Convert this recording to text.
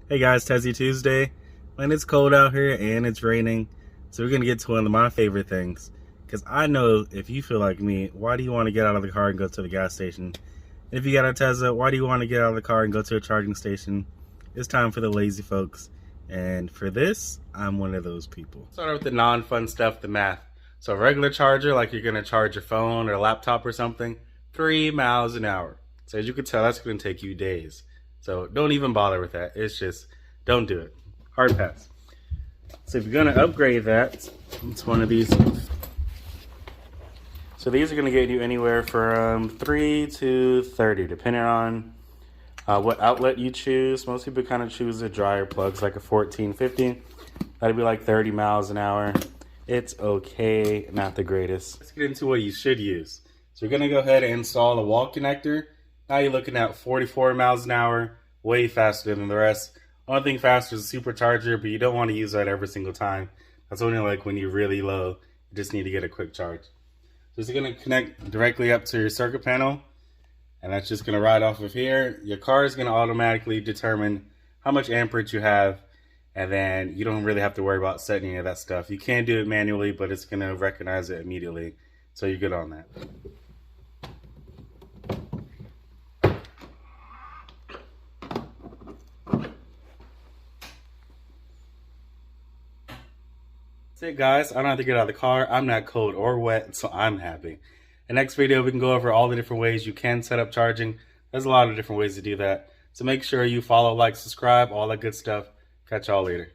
Hey guys, Tessie Tuesday. And it's cold out here and it's raining. So we're going to get to one of my favorite things. Because I know if you feel like me, why do you want to get out of the car and go to the gas station? And if you got a Tesla, why do you want to get out of the car and go to a charging station? It's time for the lazy folks. And for this, I'm one of those people. Start with the non-fun stuff, the math. So a regular charger, like you're going to charge your phone or laptop or something, 3 miles an hour. So as you can tell, that's going to take you days. So don't even bother with that. It's just, don't do it. Hard pass. So if you're going to upgrade that, it's one of these. So these are going to get you anywhere from 3 to 30, depending on what outlet you choose. Most people kind of choose the dryer plugs, like a 1450. That'd be like 30 miles an hour. It's okay, not the greatest. Let's get into what you should use. So you're going to go ahead and install a wall connector. Now you're looking at 44 miles an hour, way faster than the rest. Only thing faster is a supercharger, but you don't want to use that every single time. That's only like when you're really low. You just need to get a quick charge. So it's going to connect directly up to your circuit panel, and that's just going to ride off of here. Your car is going to automatically determine how much amperage you have, and then you don't really have to worry about setting any of that stuff. You can do it manually, but it's going to recognize it immediately, so you're good on that. That's it, guys. I don't have to get out of the car. I'm not cold or wet, so I'm happy. In the next video, we can go over all the different ways you can set up charging. There's a lot of different ways to do that. So make sure you follow, like, subscribe, all that good stuff. Catch y'all later.